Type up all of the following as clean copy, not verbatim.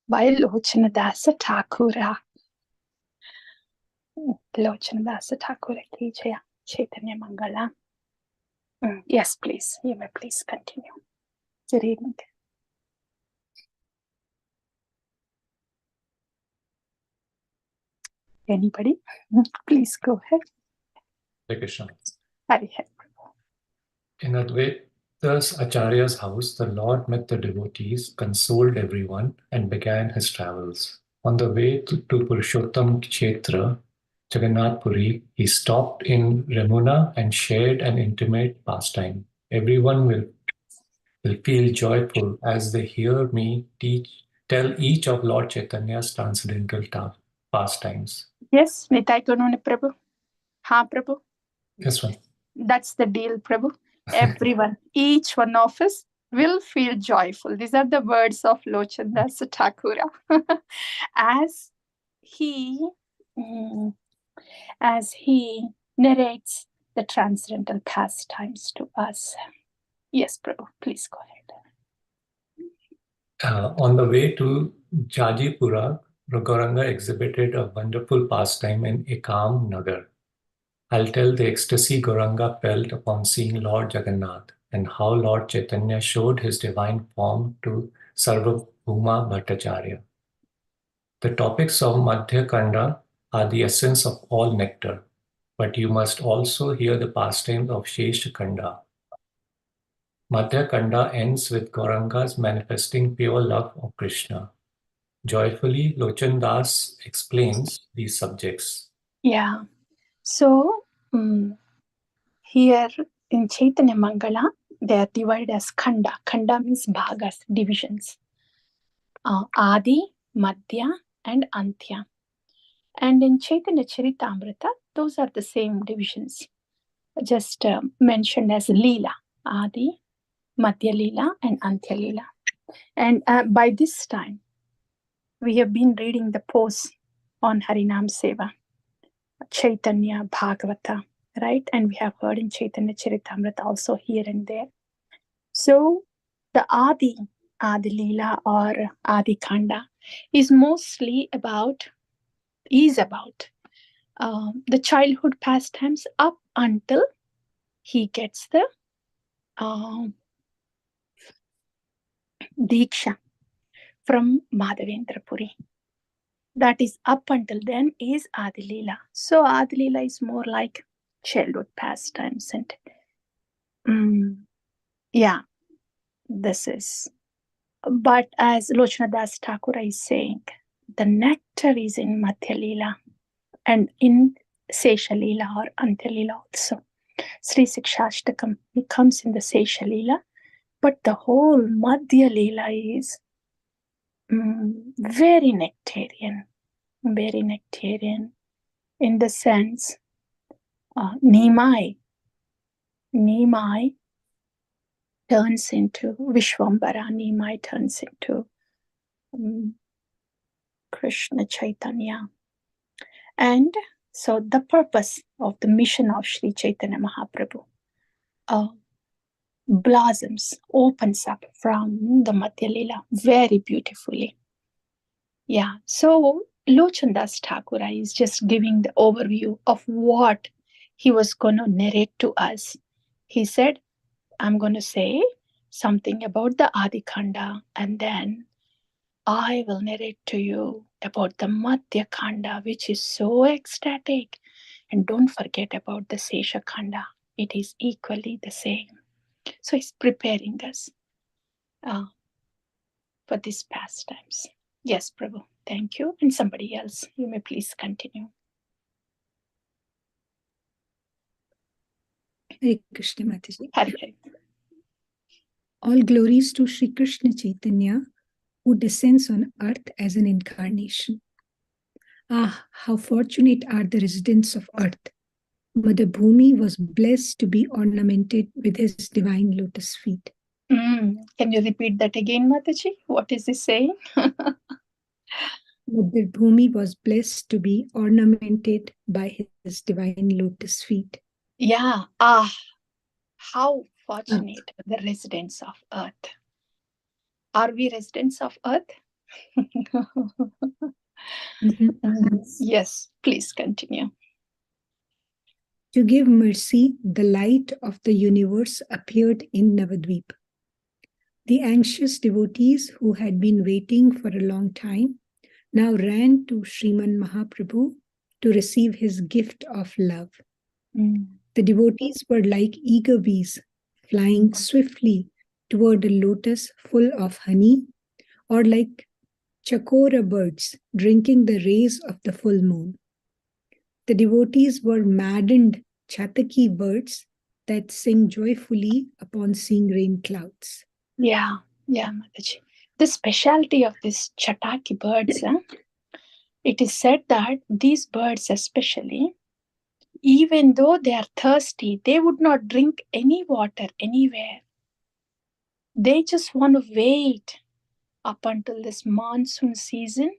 by Lochana Dasa Thakura. Lochana Dasa Thakura ki jaya. Chaitanya Mangala. Yes, please. You may please continue. Good evening. Anybody? Please go ahead. Hare Krishna. Hare Hare. In Advaita's Acharya's house, the Lord met the devotees, consoled everyone, and began his travels. On the way to Purushottam Kshetra, Jagannath Puri, he stopped in Ramuna and shared an intimate pastime. Everyone will feel joyful as they hear me tell each of Lord Chaitanya's transcendental pastimes. Yes, Nitai Kanone Prabhu. Ha Prabhu. Yes, ma'am. That's the deal, Prabhu. Everyone, each one of us will feel joyful. These are the words of Lochandasa Thakura. as he narrates the transcendental pastimes to us. Yes, Prabhu, please go ahead. On the way to Jajipura, Gauranga exhibited a wonderful pastime in Ekam Nagar. I'll tell the ecstasy Gauranga felt upon seeing Lord Jagannath and how Lord Chaitanya showed his divine form to Sarvabhauma Bhattacharya. The topics of Madhya Kanda are the essence of all nectar, but you must also hear the pastimes of Shesha Kanda. Madhya Kanda ends with Gauranga's manifesting pure love of Krishna. Joyfully, Lochan Das explains these subjects. Yeah. So, here in Chaitanya Mangala, they are divided as Khanda. Khanda means bhagas, divisions. Adi, Madhya, and Antya. And in Chaitanya Charitamrita, those are the same divisions, just mentioned as Leela, Adi, Madhya Leela, and Antya Leela. And by this time, we have been reading the posts on Harinam Seva, Chaitanya, Bhagavata, right? And we have heard in Chaitanya Charitamrita also here and there. So the Adi Leela or Adi Khanda is mostly about the childhood pastimes up until he gets the Diksha from Madhavendra Puri. That is up until then is Adi Leela. So Adi Leela is more like childhood pastimes. And this is. But as Lochana Das Thakura is saying, the nectar is in Madhya Leela and in Sesha Leela or Antya Leela also. Sri Sikshashtakam comes in the Sesha Leela, but the whole Madhya Leela is very nectarian in the sense Nimai turns into Vishwambara, Nimai turns into Krishna Chaitanya. And so the purpose of the mission of Sri Chaitanya Mahaprabhu blossoms, opens up from the Madhya Leela very beautifully. Yeah, so Lochan Das Thakura is just giving the overview of what he was going to narrate to us. He said, I'm going to say something about the Adi Khanda, and then I will narrate to you about the Madhya Khanda, which is so ecstatic. And don't forget about the Sesha Khanda. It is equally the same. So he's preparing us for these pastimes. Yes, Prabhu. Thank you. And somebody else, you may please continue. Hare Krishna Mataji. Hare Hare. All glories to Sri Krishna Chaitanya, who descends on earth as an incarnation. Ah, how fortunate are the residents of earth. Mother Bhumi was blessed to be ornamented with his divine lotus feet. Can you repeat that again, Mataji? What is he saying? Mother Bhumi was blessed to be ornamented by his divine lotus feet. Yeah. How fortunate the residents of earth. Are we residents of earth? Yes, please continue. To give mercy, the light of the universe appeared in Navadvip. The anxious devotees who had been waiting for a long time now ran to Sriman Mahaprabhu to receive his gift of love. The devotees were like eager bees flying swiftly toward a lotus full of honey, or like chakora birds drinking the rays of the full moon. The devotees were maddened chataki birds that sing joyfully upon seeing rain clouds. Yeah, Mataji. The specialty of these chataki birds, it is said that these birds especially, even though they are thirsty, they would not drink any water anywhere. They just want to wait up until this monsoon season,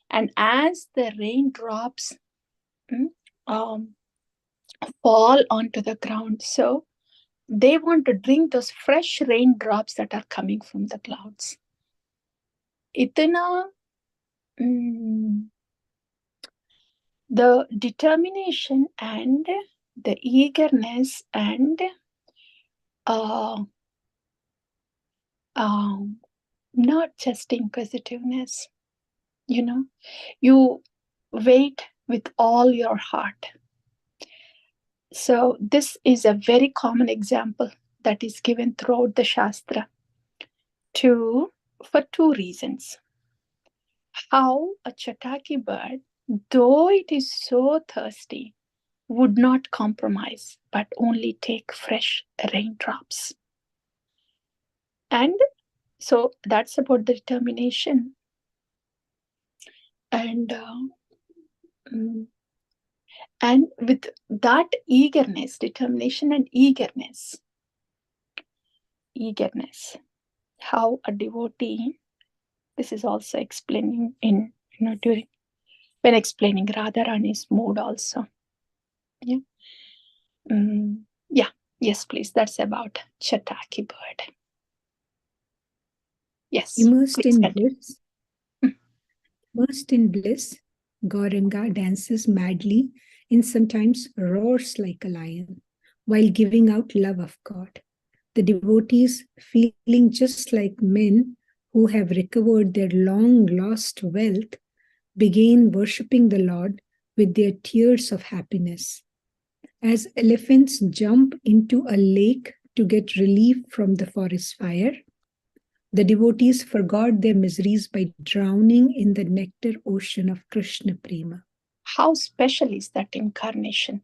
and as the raindrops fall onto the ground, so they want to drink those fresh raindrops that are coming from the clouds. Itana, the determination and the eagerness and not just inquisitiveness, you wait with all your heart. So this is a very common example that is given throughout the Shastra for two reasons. How a chataki bird, though it is so thirsty, would not compromise, but only take fresh raindrops. And so that's about the determination. And with that eagerness, determination and eagerness, how a devotee, this is also explaining in, during, when explaining Radharani's mood also. Yes, please, that's about Chataki bird. Yes. Immersed in bliss, Gauranga dances madly and sometimes roars like a lion while giving out love of God. The devotees, feeling just like men who have recovered their long-lost wealth, began worshipping the Lord with their tears of happiness. As elephants jump into a lake to get relief from the forest fire, the devotees forgot their miseries by drowning in the nectar ocean of Krishna Prema. How special is that incarnation?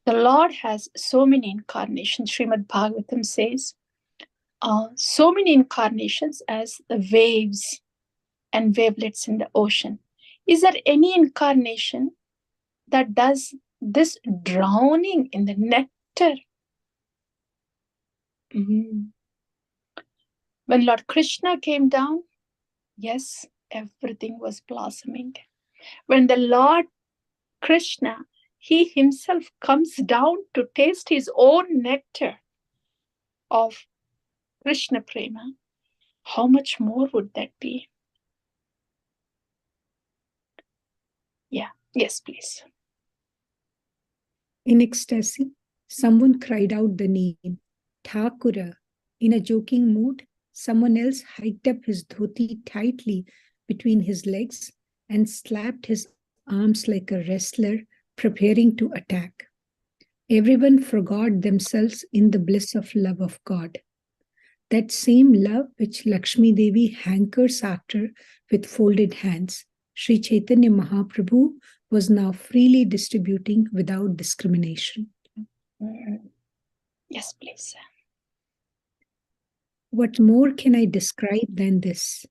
The Lord has so many incarnations. Srimad Bhagavatam says, so many incarnations as the waves and wavelets in the ocean. Is there any incarnation that does this drowning in the nectar? When Lord Krishna came down, yes, everything was blossoming. When the Lord Krishna, he himself comes down to taste his own nectar of Krishna Prema, how much more would that be? Yeah, yes, please. In ecstasy, someone cried out the name, Thakura. In a joking mood, someone else hiked up his dhoti tightly between his legs and slapped his arms like a wrestler preparing to attack. Everyone forgot themselves in the bliss of love of God. That same love which Lakshmi Devi hankers after with folded hands, Sri Chaitanya Mahaprabhu was now freely distributing without discrimination. Yes, please. What more can I describe than this?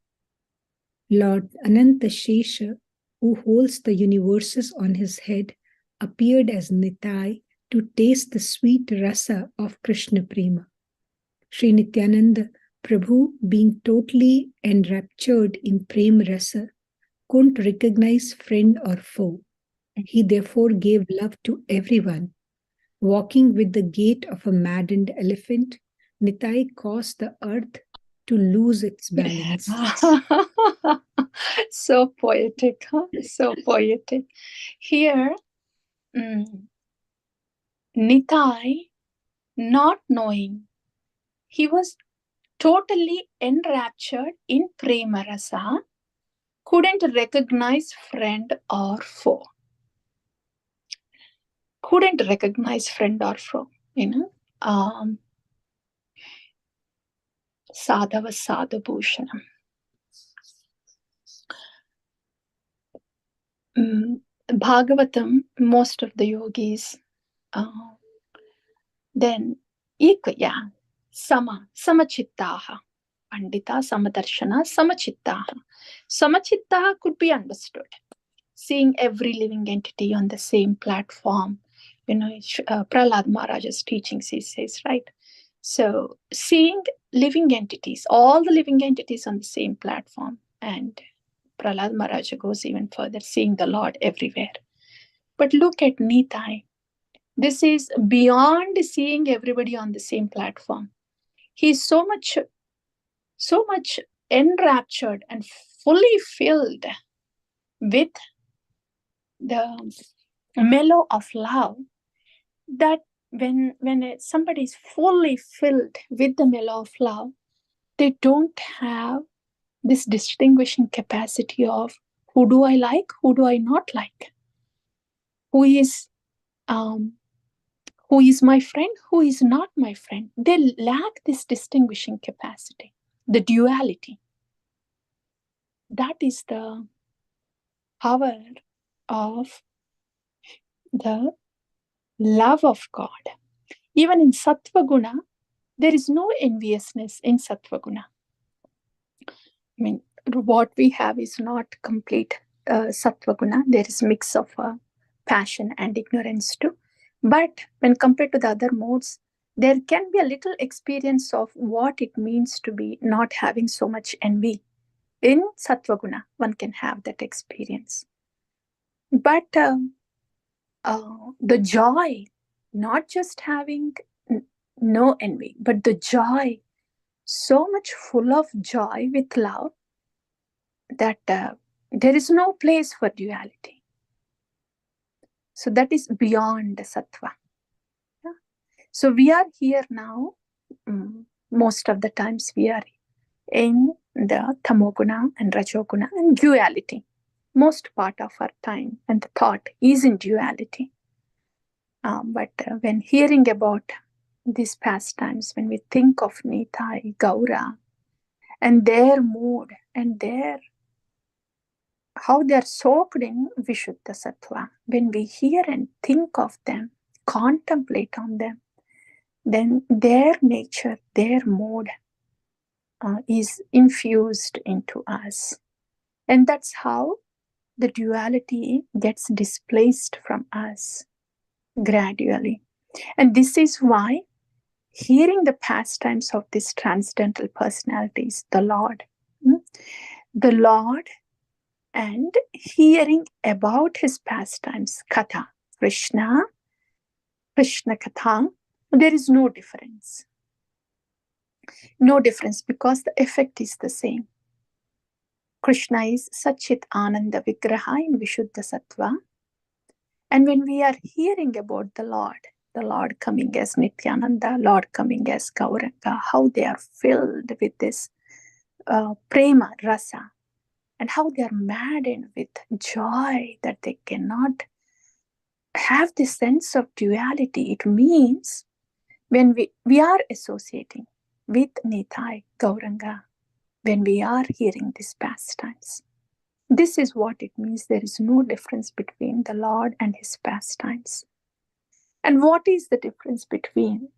Lord Ananta Shesha, who holds the universes on his head, appeared as Nitai to taste the sweet rasa of Krishna Prema. Sri Nityananda Prabhu, being totally enraptured in Prem Rasa, couldn't recognize friend or foe. He therefore gave love to everyone. Walking with the gait of a maddened elephant, Nitai caused the earth to lose its balance. So poetic, huh? So poetic. Here, Nitai, not knowing, he was totally enraptured in Prema Rasa, couldn't recognize friend or foe. Couldn't recognize friend or foe, Sadhava Sadhabhushanam. Bhagavatam, most of the yogis, then samachittaha, pandita, samadarshana, samachittaha. Samachittaha could be understood. Seeing every living entity on the same platform, Prahlad Maharaj's teachings, he says, right? So seeing living entities, all the living entities on the same platform, and Prahlad Maharaj goes even further, seeing the Lord everywhere. But look at Nitai. This is beyond seeing everybody on the same platform. He's so much enraptured and fully filled with the mellow of love, that when somebody is fully filled with the mellow of love, they don't have this distinguishing capacity of who do I like, who do I not like, who is my friend, who is not my friend. They lack this distinguishing capacity, the duality. That is the power of the love of God. Even in Sattva Guna, there is no enviousness in Sattva Guna. I mean, what we have is not complete Sattva Guna. There is mix of passion and ignorance too. But when compared to the other modes, there can be a little experience of what it means to be not having so much envy. In Sattva Guna, one can have that experience. But the joy, not just having no envy, but the joy, so much full of joy with love, that there is no place for duality. So that is beyond the Sattva. Yeah? So we are here now, most of the times we are in the Tamoguna and Rajoguna and duality. Most part of our time and the thought is in duality. But when hearing about these pastimes, when we think of Nitai, Gaura, and their mood and how they are soaked in Vishuddha Sattva, when we hear and think of them, contemplate on them, then their nature, their mood is infused into us. And that's how the duality gets displaced from us gradually. And this is why hearing the pastimes of these transcendental personalities, the Lord, and hearing about his pastimes, Katha, Krishna Katha, there is no difference. No difference, because the effect is the same. Krishna is Satchit Ananda Vigraha in Vishuddha Sattva. And when we are hearing about the Lord coming as Nityananda, Lord coming as Gauranga, how they are filled with this prema rasa, and how they are maddened with joy that they cannot have this sense of duality. It means when we are associating with Nitai, Gauranga, when we are hearing these pastimes, this is what it means. There is no difference between the Lord and his pastimes. And what is the difference between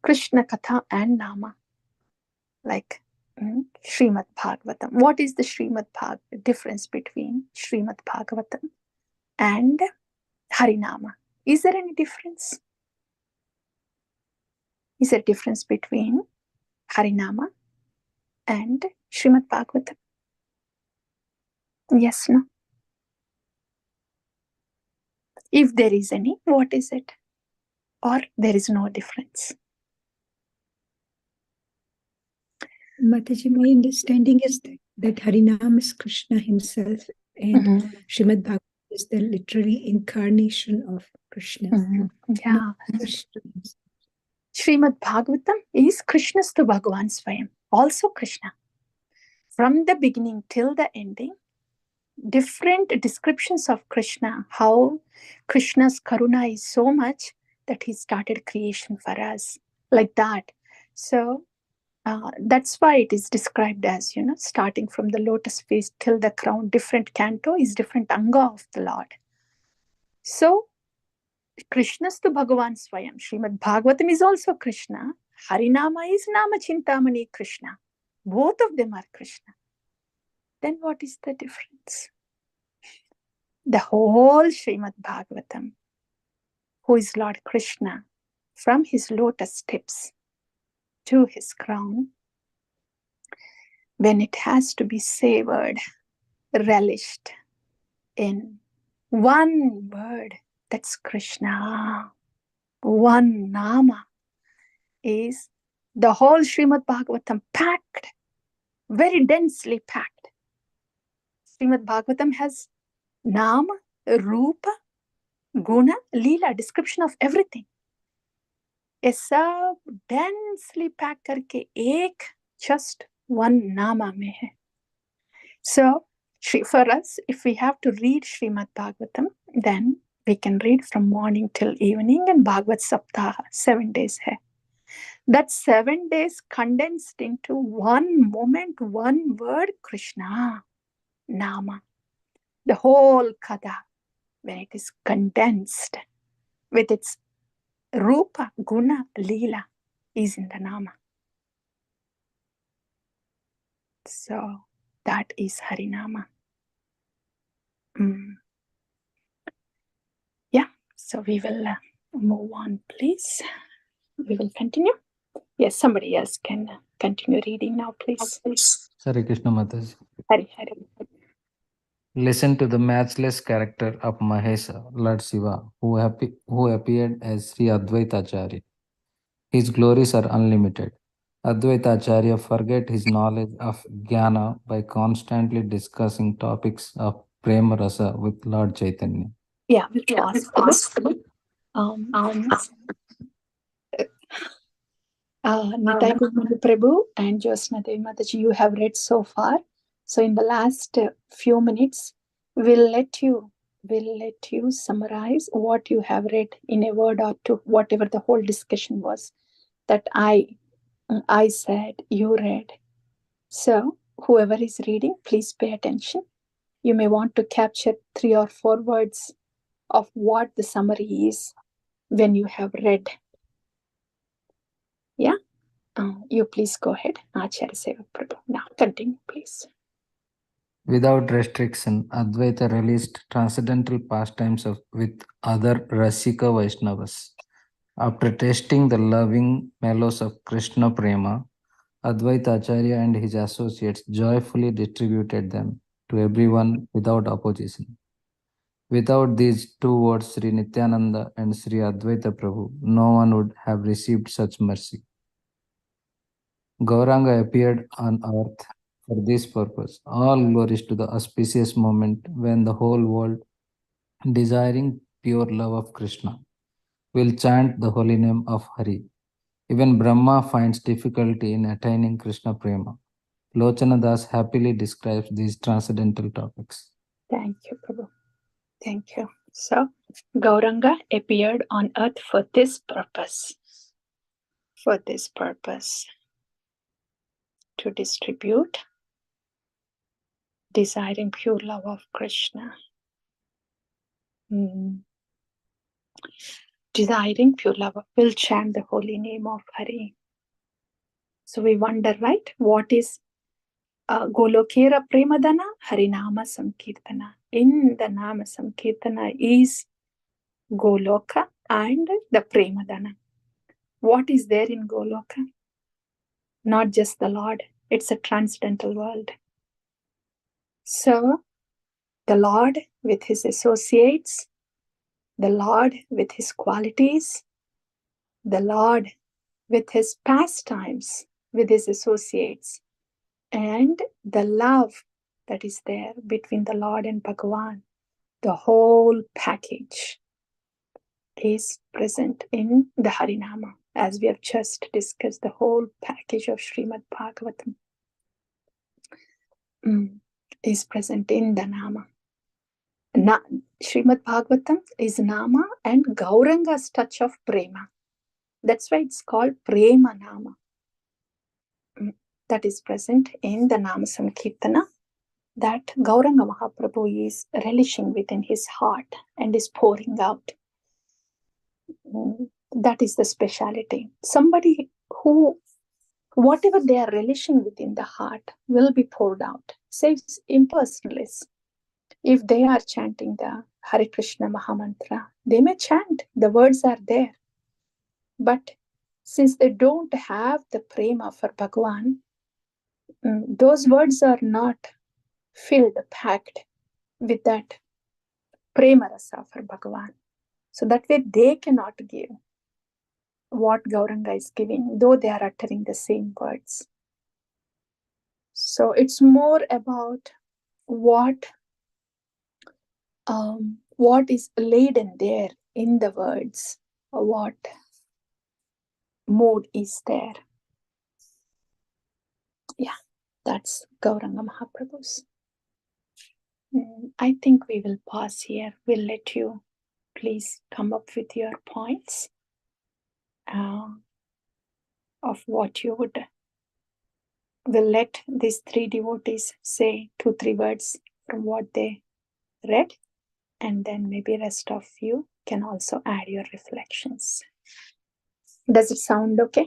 Krishna Katha and Nama? Like Srimad Bhagavatam. What is the difference between Srimad Bhagavatam and Harinama? Is there any difference? Is there a difference between Harinama and Srimad Bhagavatam? Yes, no? If there is any, what is it? Or there is no difference? Mataji, my understanding is that Harinam is Krishna himself and Srimad Bhagavatam is the literary incarnation of Krishna. Yeah. Krishna. Srimad Bhagavatam is Krishnastu Bhagavan Swayam, also Krishna. From the beginning till the ending, different descriptions of Krishna, how Krishna's karuna is so much that he started creation for us, like that. So that's why it is described as, starting from the lotus face till the crown, different canto is different anga of the Lord. So Krishnastu Bhagavan Swayam. Srimad Bhagavatam is also Krishna. Harinama is Nama Chintamani Krishna. Both of them are Krishna. Then what is the difference? The whole Srimad Bhagavatam, who is Lord Krishna, from his lotus tips to his crown, when it has to be savored, relished in one word, that's Krishna. One Nama is the whole Srimad Bhagavatam packed, very densely packed. Srimad Bhagavatam has Nama, Rupa, Guna, Leela, description of everything. ये सब densely packed करके एक just one Nama में है. So for us, if we have to read Srimad Bhagavatam, then we can read from morning till evening, and Bhagavad Saptaha, 7 days hai. That 7 days condensed into one moment, one word, Krishna, Nama. The whole Kada, when it is condensed with its Rupa, Guna, Leela, is in the Nama. So that is Harinama. Yeah, so we will move on, please. We will continue. Yes, somebody else can continue reading now, please. Hare Krishna Mataji. Hari Hari. Listen to the matchless character of Mahesa, Lord Shiva, who appeared as Sri Advaita Acharya. His glories are unlimited. Advaita Acharya forget his knowledge of Jnana by constantly discussing topics of Prema Rasa with Lord Chaitanya. Yeah, we'll pause for this. Nitai Gurmani Prabhu and Josna Devi Mataji, you have read so far. So in the last few minutes, we'll let you summarize what you have read in a word or two, whatever the whole discussion was that I said, you read. So whoever is reading, please pay attention. You may want to capture 3 or 4 words of what the summary is when you have read. Yeah? You please go ahead. Acharya Seva Prabhu. Now continue, please. Without restriction, Advaita released transcendental pastimes with other Rasika Vaishnavas. After tasting the loving mellows of Krishna Prema, Advaita Acharya and his associates joyfully distributed them to everyone without opposition. Without these 2 words, Sri Nityananda and Sri Advaita Prabhu, no one would have received such mercy. Gauranga appeared on earth for this purpose. All glories to the auspicious moment when the whole world, desiring pure love of Krishna, will chant the holy name of Hari. Even Brahma finds difficulty in attaining Krishna Prema. Lochana Das happily describes these transcendental topics. Thank you, Prabhu. Thank you. So, Gauranga appeared on earth for this purpose. For this purpose. To distribute desiring pure love of Krishna. Desiring pure love will chant the holy name of Hari. So we wonder, right? What is Golokera Premadana? Harinama Sankirtana. In the Nama Sankirtana is Goloka and the Premadana. What is there in Goloka? Not just the Lord. It's a transcendental world. So the Lord with his associates, the Lord with his qualities, the Lord with his pastimes, with his associates, and the love that is there between the Lord and Bhagavan, the whole package is present in the Harinama, as we have just discussed. The whole package of Srimad Bhagavatam is present in the Nama. Srimad Bhagavatam is Nama and Gauranga's touch of Prema. That's why it's called Prema Nama. That is present in the Nama Sankirtana, that Gauranga Mahaprabhu is relishing within his heart and is pouring out. That is the speciality. Somebody who, whatever they are relishing within the heart will be poured out. Says impersonalists, if they are chanting the Hare Krishna Mahamantra, they may chant, the words are there. But since they don't have the prema for Bhagavan, those words are not filled, packed with that prema rasa for Bhagavan. So that way they cannot give what Gauranga is giving, though they are uttering the same words. So it's more about what is laden there in the words, or what mood is there. Yeah, that's Gauranga Mahaprabhu's. I think we will pause here. We'll let you please come up with your points of what you would. We'll let these three devotees say 2-3 words from what they read, and then maybe rest of you can also add your reflections. Does it sound okay?